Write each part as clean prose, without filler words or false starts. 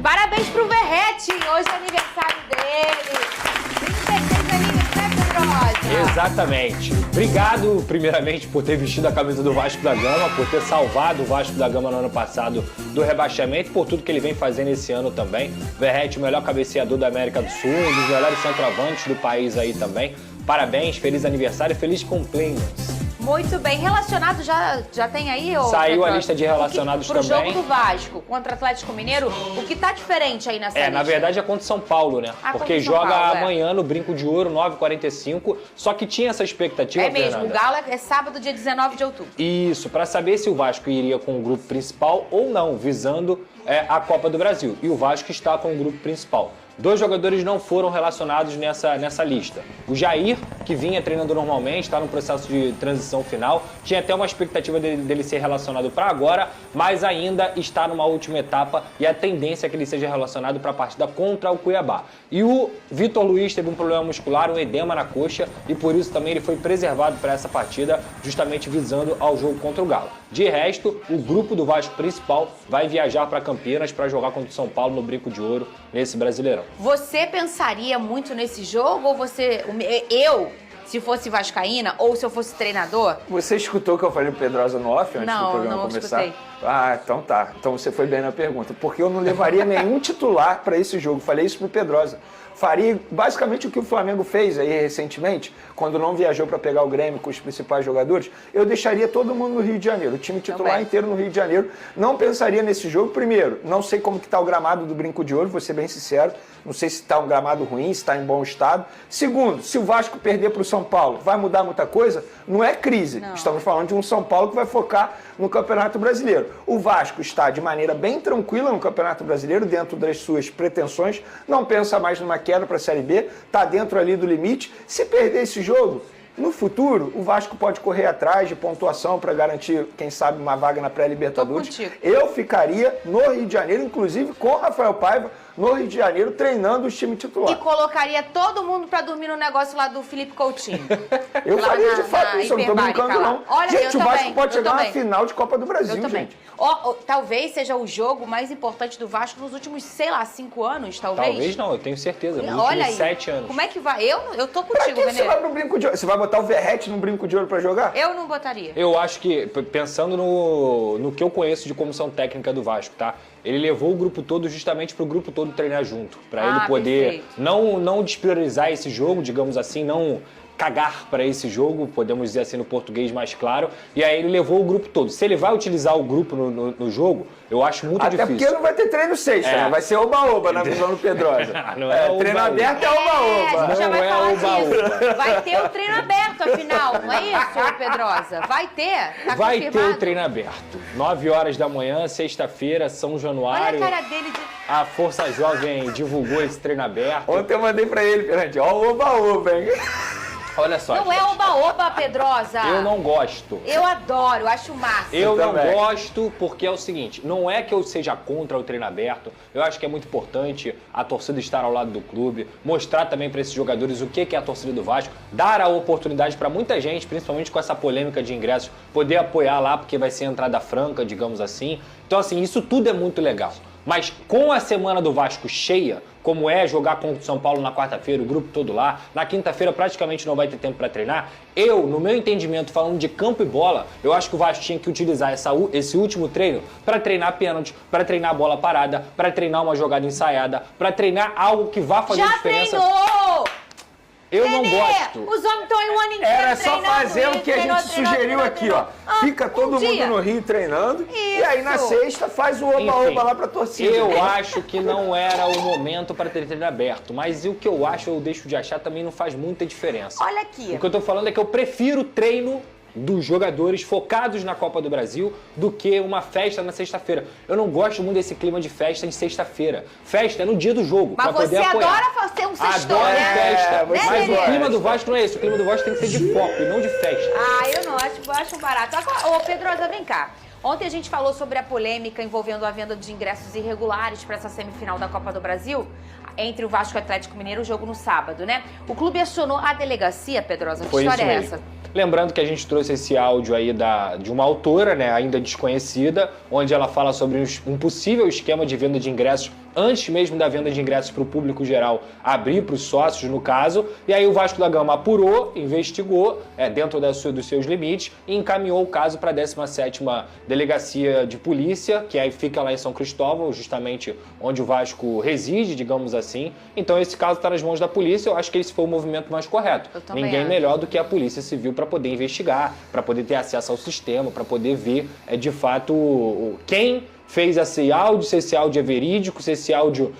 Parabéns pro Verrete, hoje é aniversário dele. 36 aninhos, né, Pedrosa? Exatamente. Obrigado, primeiramente, por ter vestido a camisa do Vasco da Gama, por ter salvado o Vasco da Gama no ano passado do rebaixamento, por tudo que ele vem fazendo esse ano também. Verrete, o melhor cabeceador da América do Sul, um dos melhores centroavantes do país aí também. Parabéns, feliz aniversário, feliz cumpleaños. Muito bem. Relacionado já tem aí? Saiu Pedrosa? a lista de relacionados pro também. Pro jogo do Vasco contra o Atlético Mineiro, o que tá diferente aí nessa lista? Na verdade é contra São Paulo, né? Porque joga amanhã no Brinco de Ouro, 9h45. Só que tinha essa expectativa, mesmo, Fernanda. o Galo é sábado, dia 19 de outubro. Isso, para saber se o Vasco iria com o grupo principal ou não, visando a Copa do Brasil. E o Vasco está com o grupo principal. 2 jogadores não foram relacionados nessa lista. O Jair, que vinha treinando normalmente, está no processo de transição final, tinha até uma expectativa dele ser relacionado para agora, mas ainda está numa última etapa e a tendência é que ele seja relacionado para a partida contra o Cuiabá. E o Vitor Luiz teve um problema muscular, um edema na coxa, e por isso também ele foi preservado para essa partida, justamente visando ao jogo contra o Galo. De resto, o grupo do Vasco principal vai viajar para Campinas para jogar contra o São Paulo no Brinco de Ouro, nesse Brasileirão. Você pensaria muito nesse jogo ou você... se fosse vascaína ou se eu fosse treinador... Você escutou o que eu falei pro Pedrosa no off antes do programa começar? Escutei. Ah, então tá. Então você foi bem na pergunta. Porque eu não levaria nenhum titular para esse jogo. Falei isso pro Pedrosa. Faria basicamente o que o Flamengo fez aí recentemente, quando não viajou para pegar o Grêmio com os principais jogadores. Eu deixaria todo mundo no Rio de Janeiro, o time titular inteiro no Rio de Janeiro. Não pensaria nesse jogo. Primeiro, não sei como que tá o gramado do Brinco de Ouro, vou ser bem sincero. Não sei se está um gramado ruim, se está em bom estado. Segundo, se o Vasco perder para o São Paulo, vai mudar muita coisa? Não é crise. Não. Estamos falando de um São Paulo que vai focar no Campeonato Brasileiro. O Vasco está de maneira bem tranquila no Campeonato Brasileiro, dentro das suas pretensões, não pensa mais numa queda para a Série B, está dentro ali do limite. Se perder esse jogo, no futuro, o Vasco pode correr atrás de pontuação para garantir, quem sabe, uma vaga na pré-Libertadores. Eu ficaria no Rio de Janeiro, inclusive com o Rafael Paiva, no Rio de Janeiro, treinando o time titular. E colocaria todo mundo pra dormir no negócio lá do Felipe Coutinho. Eu faria de fato isso, eu não tô brincando não. Olha, gente, o Vasco pode chegar na final de Copa do Brasil, gente. Talvez seja o jogo mais importante do Vasco nos últimos, sei lá, 5 anos, talvez. Talvez não, eu tenho certeza, nos últimos 7 anos. Como é que vai? Eu tô contigo, Pra que você vai pro Brinco de Ouro? Você vai botar o Verrete no Brinco de Ouro pra jogar? Eu não botaria. Eu acho que, pensando no que eu conheço de comissão técnica do Vasco, tá? Ele levou o grupo todo justamente para o grupo todo treinar junto, para ele poder não despriorizar esse jogo, digamos assim, não cagar para esse jogo, podemos dizer assim no português mais claro, e aí ele levou o grupo todo. Se ele vai utilizar o grupo no jogo, eu acho muito difícil. Até porque não vai ter treino sexta, né? Vai ser oba-oba na visão do Pedrosa. Não é treino aberto é oba-oba. A gente já vai falar disso. Vai ter o treino aberto, afinal, não é isso, Pedrosa? Vai ter? Tá vai confirmado? ter o treino aberto. 9 horas da manhã, sexta-feira, São Januário. Olha a cara dele de... A Força Jovem divulgou esse treino aberto. Ontem eu mandei pra ele, Fernandinho, ó o oba-oba, hein? Olha só, Não é oba-oba, Pedrosa. Eu não gosto. Eu adoro, eu acho massa. Eu não gosto porque é o seguinte, não é que eu seja contra o treino aberto, eu acho que é muito importante a torcida estar ao lado do clube, mostrar também para esses jogadores o que é a torcida do Vasco, dar a oportunidade para muita gente, principalmente com essa polêmica de ingressos, poder apoiar lá porque vai ser entrada franca, digamos assim. Então assim, isso tudo é muito legal. Mas com a semana do Vasco cheia, como é jogar contra o São Paulo na quarta-feira, o grupo todo lá, na quinta-feira praticamente não vai ter tempo para treinar, no meu entendimento, falando de campo e bola, eu acho que o Vasco tinha que utilizar esse último treino para treinar pênalti, para treinar bola parada, para treinar uma jogada ensaiada, para treinar algo que vá fazer diferença. Já treinou! Eu não gosto. Os homens estão aí o ano inteiro Era só treinando, fazer o que a gente sugeriu aqui, ó. Fica todo mundo no Rio treinando e aí na sexta faz o oba-oba lá pra torcida. Eu acho que não era o momento para ter treino aberto, mas o que eu acho, eu deixo de achar, também não faz muita diferença. Olha aqui. O que eu tô falando é que eu prefiro treino dos jogadores focados na Copa do Brasil do que uma festa na sexta-feira. Eu não gosto muito desse clima de festa em sexta-feira. Festa é no dia do jogo. Mas pra você poder apoiar. adora fazer um sextou, Adoro né? festa. Mas o clima do festa. Vasco não é esse. O clima do Vasco tem que ser de foco e não de festa. Ah, eu não acho barato. Agora, ô Pedrosa, vem cá. Ontem a gente falou sobre a polêmica envolvendo a venda de ingressos irregulares para essa semifinal da Copa do Brasil, entre o Vasco e o Atlético Mineiro, o jogo no sábado, né? O clube acionou a delegacia, Pedrosa, que história é essa? Lembrando que a gente trouxe esse áudio aí de uma autora, né, ainda desconhecida, onde ela fala sobre um possível esquema de venda de ingressos antes mesmo da venda de ingressos para o público geral abrir para os sócios, no caso. E aí o Vasco da Gama apurou, investigou, dentro dos seus limites, e encaminhou o caso para a 17ª Delegacia de Polícia, que aí fica lá em São Cristóvão, justamente onde o Vasco reside, digamos assim. Então esse caso está nas mãos da polícia. Eu acho que esse foi o movimento mais correto. Ninguém melhor do que a Polícia Civil para poder investigar, para poder ter acesso ao sistema, para poder ver de fato quem fez esse áudio, se esse áudio é verídico, se esse áudio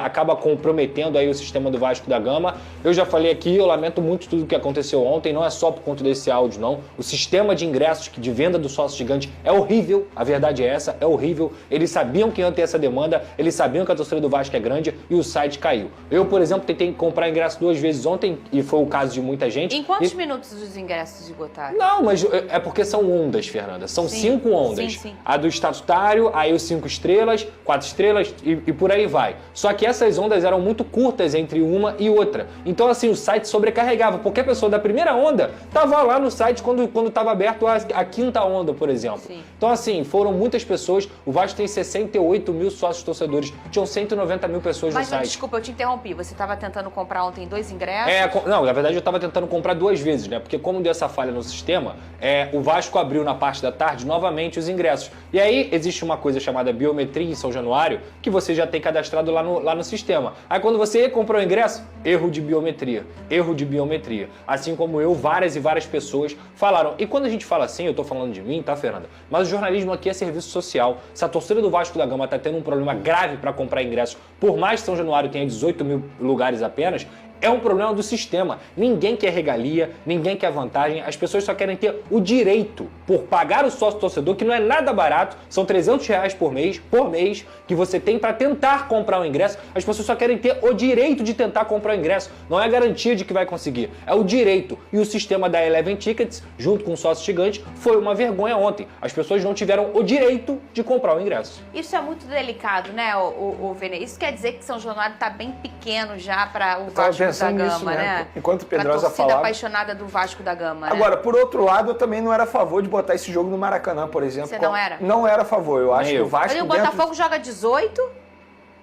acaba comprometendo aí o sistema do Vasco da Gama. Eu já falei aqui, eu lamento muito tudo o que aconteceu ontem, não é só por conta desse áudio, não. O sistema de ingressos de venda do sócio gigante é horrível, a verdade é essa, é horrível. Eles sabiam que ia ter essa demanda, eles sabiam que a torcida do Vasco é grande e o site caiu. Eu, por exemplo, tentei comprar ingresso 2 vezes ontem e foi o caso de muita gente. Em quantos minutos os ingressos esgotaram? Não, mas é porque são ondas, Fernanda, são 5 ondas. Sim. A do estatutário, aí os 5 estrelas, 4 estrelas e por aí vai. Só que essas ondas eram muito curtas entre uma e outra. Então, assim, o site sobrecarregava, porque a pessoa da primeira onda estava lá no site quando estava aberto a 5ª onda, por exemplo. Sim. Então, assim, foram muitas pessoas. O Vasco tem 68 mil sócios torcedores. Tinham 190 mil pessoas no site. Mas, desculpa, eu te interrompi. Você estava tentando comprar ontem 2 ingressos? Não, na verdade eu estava tentando comprar 2 vezes, né? Porque como deu essa falha no sistema, o Vasco abriu na parte da tarde novamente os ingressos. E aí existe uma coisa chamada biometria em São Januário, que você já tem cadastrado lá no sistema. Aí quando você comprou o ingresso, erro de biometria. Assim como eu, várias e várias pessoas falaram. E quando a gente fala assim, eu tô falando de mim, tá, Fernanda? Mas o jornalismo aqui é serviço social. Se a torcida do Vasco da Gama tá tendo um problema grave para comprar ingressos, por mais que São Januário tenha 18 mil lugares apenas, é um problema do sistema. Ninguém quer regalia, ninguém quer vantagem, as pessoas só querem ter o direito, por pagar o sócio torcedor, que não é nada barato, são R$300 por mês, que você tem para tentar comprar o ingresso. As pessoas só querem ter o direito de tentar comprar o ingresso, não é garantia de que vai conseguir, é o direito. E o sistema da Eleven Tickets, junto com o sócio gigante, foi uma vergonha ontem. As pessoas não tiveram o direito de comprar o ingresso. Isso é muito delicado, né, o Vene? Isso quer dizer que São Januário está bem pequeno já para o Vasco da Gama, né? Enquanto o Pedrosa falava. A torcida apaixonada do Vasco da Gama, né? Agora, por outro lado, eu também não era a favor de botar esse jogo no Maracanã, por exemplo. Você não era? Não era a favor. Eu acho que o Vasco... O Botafogo joga 18,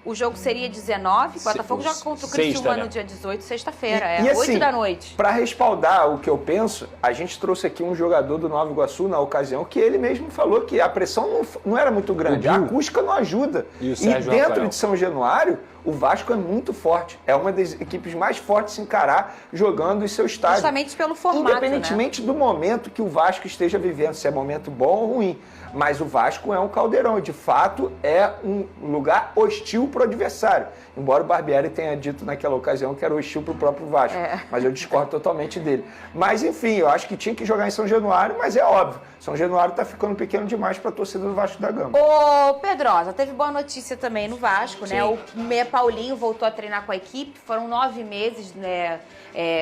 o jogo seria 19, o Botafogo joga contra o Criciúma no dia 18, sexta-feira, 8 assim, da noite. Para respaldar o que eu penso, a gente trouxe aqui um jogador do Nova Iguaçu na ocasião que ele mesmo falou que a pressão não era muito grande, a acústica não ajuda. E dentro de São Januário, o Vasco é muito forte. É uma das equipes mais fortes de se encarar jogando em seu estádio. Justamente pelo formato, independentemente do momento que o Vasco esteja vivendo, se é momento bom ou ruim. Mas o Vasco é um caldeirão, de fato é um lugar hostil para o adversário. Embora o Barbieri tenha dito naquela ocasião que era hostil para o próprio Vasco, mas eu discordo totalmente dele. Mas enfim, eu acho que tinha que jogar em São Januário, mas é óbvio, São Januário está ficando pequeno demais para a torcida do Vasco da Gama. Ô Pedrosa, teve boa notícia também no Vasco, Sim. né? O Meia Paulinho voltou a treinar com a equipe, foram 9 meses, né?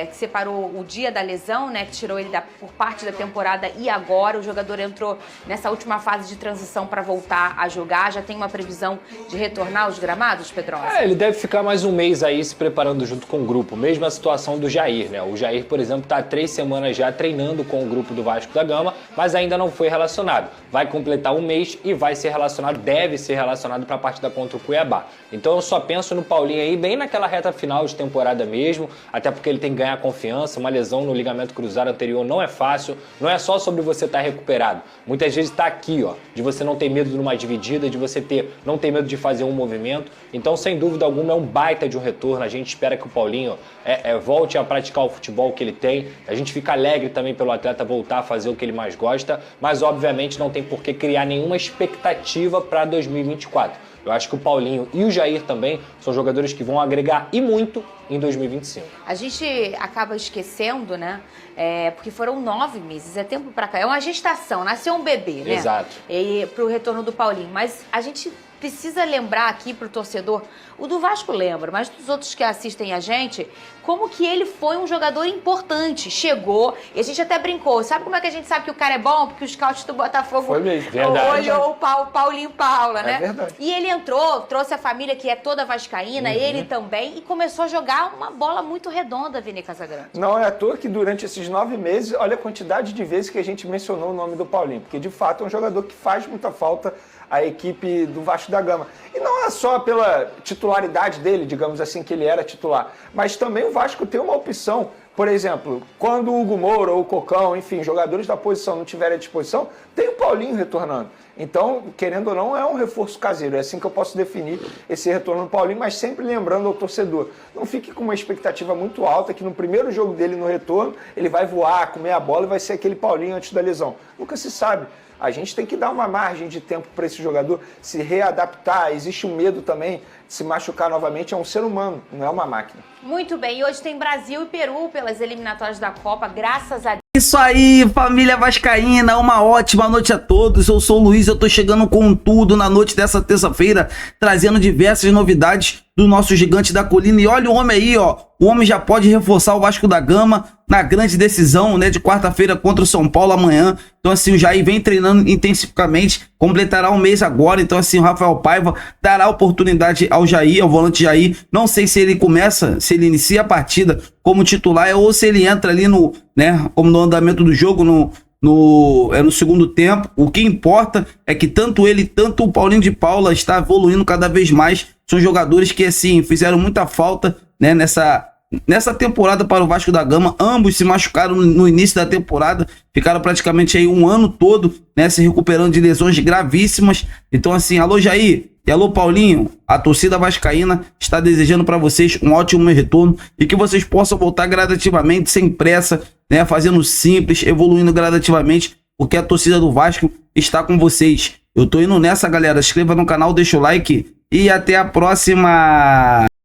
Que separou o dia da lesão, né? Que tirou ele por parte da temporada e agora o jogador entrou nessa última fase de transição para voltar a jogar. Já tem uma previsão de retornar aos gramados, Pedrosa? Ele deve ficar mais um mês aí se preparando junto com o grupo. Mesma situação do Jair, né? O Jair, por exemplo, está há 3 semanas já treinando com o grupo do Vasco da Gama, mas ainda não foi relacionado. Vai completar um mês e vai ser relacionado, deve ser relacionado para a partida contra o Cuiabá. Então eu só penso no Paulinho aí bem naquela reta final de temporada mesmo, até porque ele tem que ganhar confiança. Uma lesão no ligamento cruzado anterior não é fácil, não é só sobre você estar recuperado. Muitas vezes está aqui, ó, de você não ter medo de uma dividida, de você não ter medo de fazer um movimento. Então, sem dúvida alguma, é um baita de um retorno. A gente espera que o Paulinho volte a praticar o futebol que ele tem. A gente fica alegre também pelo atleta voltar a fazer o que ele mais gosta, mas obviamente não tem por que criar nenhuma expectativa para 2024. Eu acho que o Paulinho e o Jair também são jogadores que vão agregar e muito em 2025. A gente acaba esquecendo, né? Porque foram 9 meses, é tempo pra cá. É uma gestação, nasceu um bebê, né? Exato. E pro retorno do Paulinho. Mas a gente precisa lembrar aqui pro torcedor, o do Vasco lembra, mas dos outros que assistem a gente, como que ele foi um jogador importante. Chegou, e a gente até brincou. Sabe como é que a gente sabe que o cara é bom? Porque os scouts do Botafogo olhou o Paulinho Paula, né? É verdade. E ele entrou, trouxe a família que é toda vascaína, ele também, e começou a jogar uma bola muito redonda, Vini Casagrande. Não é à toa que durante esses 9 meses, olha a quantidade de vezes que a gente mencionou o nome do Paulinho, porque de fato é um jogador que faz muita falta à equipe do Vasco da Gama. E não é só pela titularidade dele, digamos assim, que ele era titular, mas também o Vasco tem uma opção. Por exemplo, quando o Hugo Moura ou o Cocão, enfim, jogadores da posição não tiverem à disposição, tem o Paulinho retornando. Então, querendo ou não, é um reforço caseiro. É assim que eu posso definir esse retorno do Paulinho, mas sempre lembrando ao torcedor, não fique com uma expectativa muito alta que no primeiro jogo dele no retorno, ele vai voar, comer a bola e vai ser aquele Paulinho antes da lesão. Nunca se sabe. A gente tem que dar uma margem de tempo para esse jogador se readaptar. Existe um medo também de se machucar novamente. É um ser humano, não é uma máquina. Muito bem. E hoje tem Brasil e Peru pelas eliminatórias da Copa, graças a Deus. Isso aí, família vascaína, uma ótima noite a todos. Eu sou o Luiz, eu tô chegando com tudo na noite dessa terça-feira, trazendo diversas novidades do nosso gigante da colina. E olha o homem aí, ó. O homem já pode reforçar o Vasco da Gama na grande decisão, né, de quarta-feira contra o São Paulo amanhã. Então assim, o Jair vem treinando intensivamente, completará um mês agora. Então assim, o Rafael Paiva dará oportunidade ao Jair, ao volante Jair. Não sei se ele começa, se ele inicia a partida como titular ou se ele entra ali no, né, como no andamento do jogo, no segundo tempo. O que importa é que tanto ele, tanto o Paulinho de Paula está evoluindo cada vez mais. São jogadores que assim fizeram muita falta, né, nessa temporada para o Vasco da Gama. Ambos se machucaram no início da temporada, ficaram praticamente aí um ano todo, né, se recuperando de lesões gravíssimas. Então assim, alô Jair e alô Paulinho, a torcida vascaína está desejando para vocês um ótimo retorno e que vocês possam voltar gradativamente, sem pressa, né, fazendo simples, evoluindo gradativamente, porque a torcida do Vasco está com vocês. Eu tô indo nessa, galera. Se inscreva no canal, deixa o like e até a próxima!